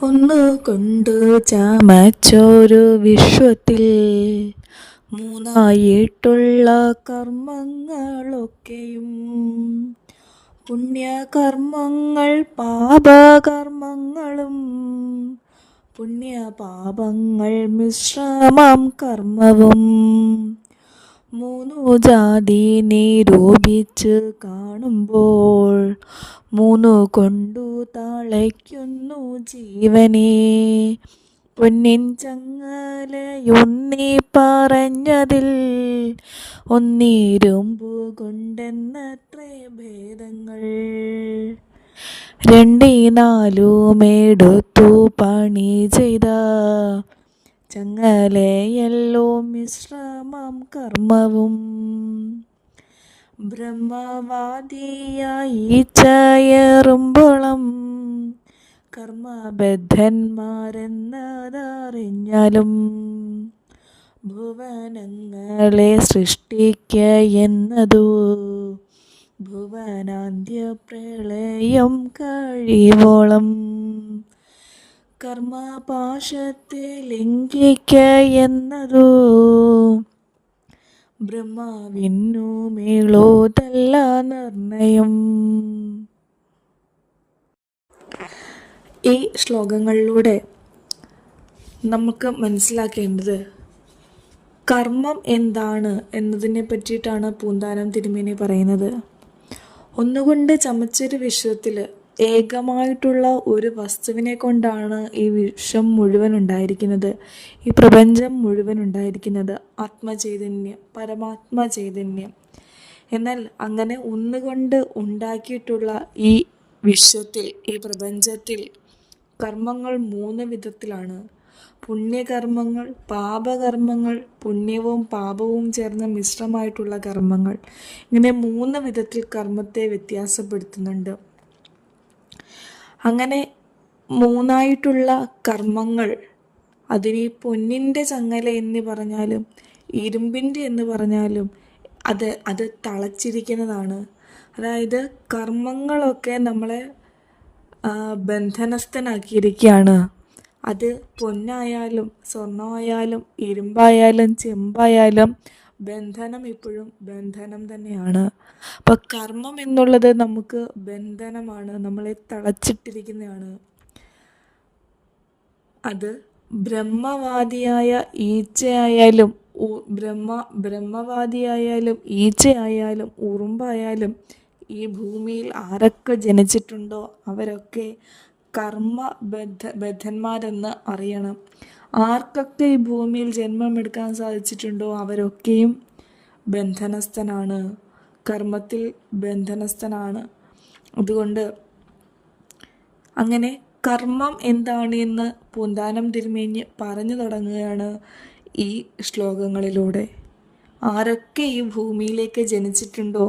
ഒന്നു കൊണ്ടു ചമച്ചൊരു വിശ്വത്തിൽ മൂന്നായിട്ടുള്ള കർമ്മങ്ങളൊക്കെയും പുണ്യകർമ്മങ്ങൾ പാപകർമ്മങ്ങളും പുണ്യപാപങ്ങൾ മിശ്രമം കർമ്മവും മൂന്നു ജാതി നിരൂപിച്ച് കാണുമ്പോൾ മൂന്നു കൊണ്ടു തളയ്ക്കുന്നു ജീവനെ. പൊന്നിൻ ചങ്ങലയൊന്നി പറഞ്ഞതിൽ ഒന്നിരുമ്പു കൊണ്ടെന്നത്രേ ഭേദങ്ങൾ. രണ്ടിനാലുമെടുത്തു പണി ചെയ്ത ചങ്ങലയല്ലോ മിശ്രമം കർമ്മവും. ബ്രഹ്മവാദിയായി ചയറുമ്പോളം കർമ്മബദ്ധന്മാരെന്നതറിഞ്ഞാലും ഭുവനങ്ങളെ സൃഷ്ടിക്ക എന്നതു ഭുവനാന്ത്യപ്രളയം കഴിവോളം കർമ്മപാശത്തെ ലംഘിക്ക എന്നതു ബ്രഹ്മാവിനു മേളോതല്ല നിർണയം. ഈ ശ്ലോകങ്ങളിലൂടെ നമുക്ക് മനസ്സിലാക്കേണ്ടത് കർമ്മം എന്താണ് എന്നതിനെ പറ്റിയിട്ടാണ് പൂന്താനം തിരുമേനി പറയുന്നത്. ഒന്നുകൊണ്ട് ചമച്ചൊരു വിശ്വത്തിൽ ഏകമായിട്ടുള്ള ഒരു വസ്തുവിനെ കൊണ്ടാണ് ഈ വിശ്വം മുഴുവൻ ഉണ്ടായിരിക്കുന്നത്, ഈ പ്രപഞ്ചം മുഴുവൻ ഉണ്ടായിരിക്കുന്നത്. ആത്മചൈതന്യം, പരമാത്മ ചൈതന്യം. എന്നാൽ അങ്ങനെ ഒന്നുകൊണ്ട് ഉണ്ടാക്കിയിട്ടുള്ള ഈ വിശ്വത്തിൽ, ഈ പ്രപഞ്ചത്തിൽ കർമ്മങ്ങൾ മൂന്ന് വിധത്തിലാണ്. പുണ്യകർമ്മങ്ങൾ, പാപകർമ്മങ്ങൾ, പുണ്യവും പാപവും ചേർന്ന മിശ്രമായിട്ടുള്ള കർമ്മങ്ങൾ. ഇങ്ങനെ മൂന്ന് വിധത്തിൽ കർമ്മത്തെ വ്യത്യാസപ്പെടുത്തുന്നുണ്ട്. അങ്ങനെ മൂന്നായിട്ടുള്ള കർമ്മങ്ങൾ, അതിന് പൊന്നിൻ്റെ ചങ്ങല എന്ന് പറഞ്ഞാലും ഇരുമ്പിൻ്റെ എന്ന് പറഞ്ഞാലും അത് തളച്ചിരിക്കുന്നതാണ്. അതായത് കർമ്മങ്ങളൊക്കെ നമ്മളെ ബന്ധനസ്ഥനാക്കിയിരിക്കുകയാണ്. അത് പൊന്നായാലും സ്വർണമായാലും ഇരുമ്പായാലും ചെമ്പായാലും ബന്ധനം ഇപ്പോഴും ബന്ധനം തന്നെയാണ്. അപ്പം കർമ്മം എന്നുള്ളത് നമുക്ക് ബന്ധനമാണ്, നമ്മളെ തളച്ചിട്ടിരിക്കുന്നതാണ്. അത് ബ്രഹ്മവാദിയായ ഈച്ചയായാലും ബ്രഹ്മവാദിയായാലും ഈച്ചയായാലും ഉറുമ്പായാലും ഈ ഭൂമിയിൽ ആരൊക്കെ ജനിച്ചിട്ടുണ്ടോ അവരൊക്കെ ബദ്ധന്മാരെന്ന് അറിയണം. ആർക്കൊക്കെ ഈ ഭൂമിയിൽ ജന്മമെടുക്കാൻ സാധിച്ചിട്ടുണ്ടോ അവരൊക്കെയും ബന്ധനസ്ഥനാണ്, കർമ്മത്തിൽ ബന്ധനസ്ഥനാണ്. അതുകൊണ്ട് അങ്ങനെ കർമ്മം എന്താണ് എന്ന് പൂന്താനം തിരുമേനി പറഞ്ഞു തുടങ്ങുകയാണ് ഈ ശ്ലോകങ്ങളിലൂടെ. ആരൊക്കെ ഈ ഭൂമിയിലേക്ക് ജനിച്ചിട്ടുണ്ടോ,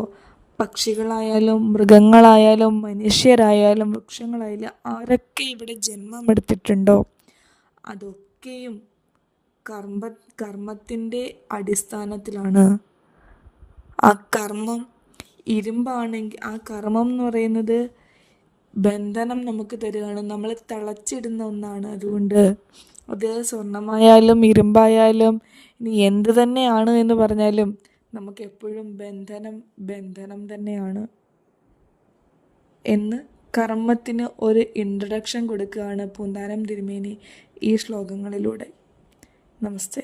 പക്ഷികളായാലും മൃഗങ്ങളായാലും മനുഷ്യരായാലും വൃക്ഷങ്ങളായാലും ആരൊക്കെ ഇവിടെ ജന്മമെടുത്തിട്ടുണ്ടോ അതൊക്കെയും കർമ്മത്തിൻ്റെ അടിസ്ഥാനത്തിലാണ്. ആ കർമ്മം ഇരുമ്പാണെങ്കിൽ ആ കർമ്മം എന്ന് പറയുന്നത് ബന്ധനം നമുക്ക് തരികയാണ്, നമ്മളെ തളച്ചിടുന്ന ഒന്നാണ്. അതുകൊണ്ട് അത് സ്വർണമായാലും ഇരുമ്പായാലും ഇനി എന്ത് തന്നെയാണ് എന്ന് പറഞ്ഞാലും നമുക്ക് എപ്പോഴും ബന്ധനം തന്നെയാണ് എന്ന് കർമ്മത്തിന് ഒരു ഇൻട്രഡക്ഷൻ കൊടുക്കുകയാണ് പൂന്താനം തിരുമേനി ഈ ശ്ലോകങ്ങളിലൂടെ. നമസ്തേ.